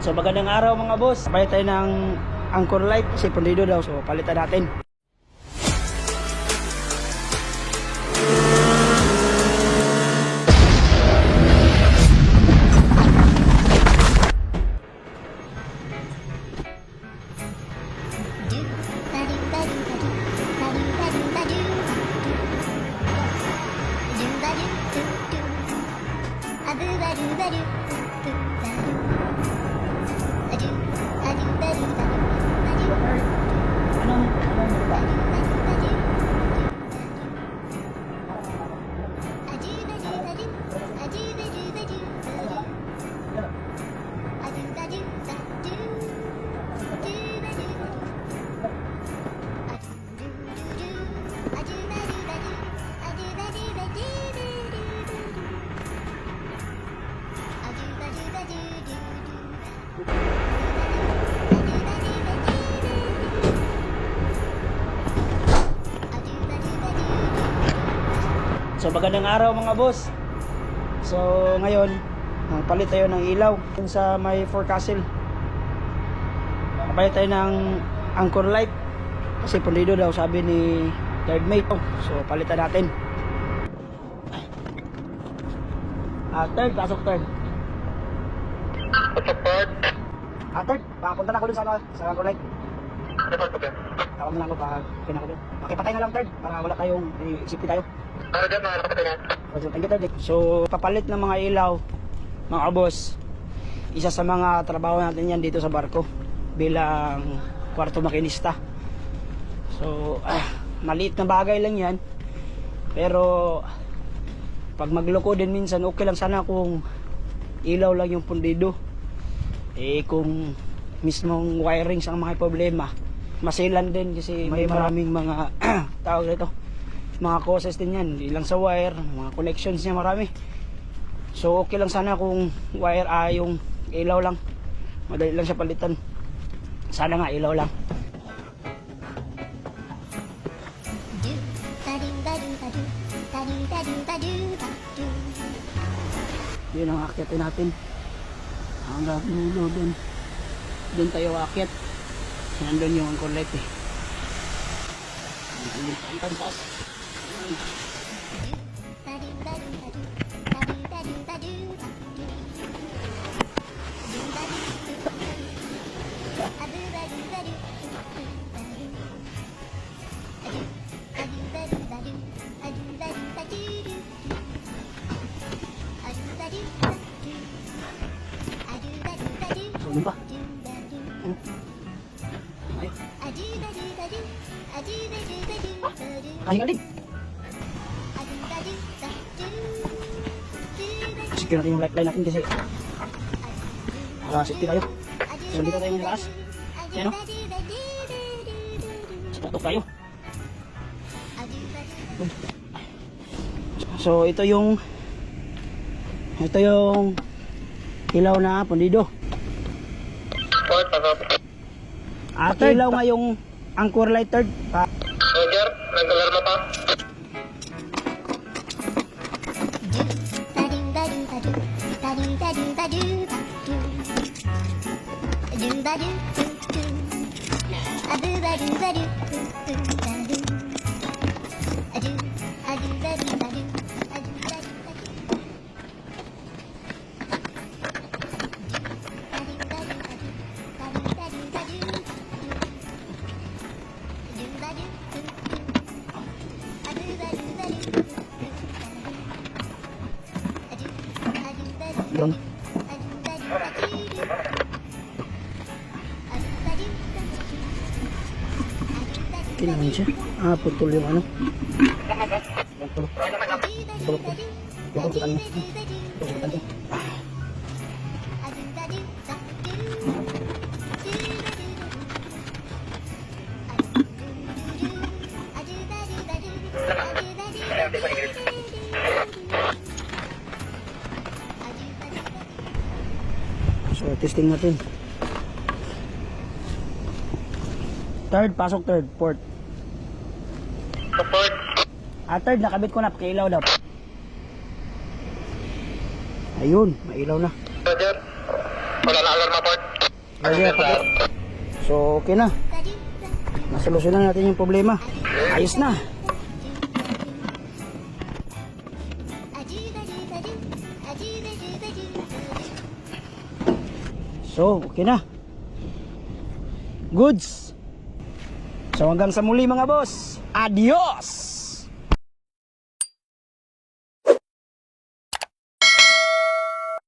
So magandang araw mga boss. Palit tayo ng anchor light kasi pundido daw. So palitan natin. So magandang araw mga boss. So ngayon palit tayo ng ilaw dun sa may forecastle. Palit tayo ng anchor light kasi pundido daw sabi ni third mate. So palitan natin. Third, pasok third. Third, papunta na ako dun sa anchor light. Tawag na ako pag pinako dun. Makipatay na lang third para wala tayong safety tayo. So papalit ng mga ilaw mga boss, isa sa mga trabaho natin yan dito sa barko bilang kwarto makinista. So maliit na bagay lang yan, pero pag magloko din minsan okay lang sana kung ilaw lang yung pundido. Kung mismong wirings ang mga problema, masilan din kasi may maraming mga tawag dito, mga causes din yan, hindi lang sa wire, mga connections niya marami. So okay lang sana kung wire yung ilaw lang, madali lang siya palitan. Sana nga ilaw lang. Yun ang akyatin natin hanggang dulo dun. Dun tayo akyat, nandun yung anchor light ang taas. Ano ba? Kaya ka din. Secure natin yung lifeline natin kasi safety tayo. So dito tayo ng lakas. Yan o. Patok tayo. So ito yung ilaw na pundido. Ilaw nga yung anchor light third. Roger, nag-alarma pa. Doon. Kailangan siya. Putol yung ano. So testing natin. Third, pasok third, port. Support. Third, nakabit ko na, pakailaw daw. Ayun, mailaw na. Roger. Wala na alarma port. Ready na, pati. So, okay na. Nasolusyonan natin yung problema. Ayos na. So, okay na. Goods. So, hanggang sa muli mga boss. Adios!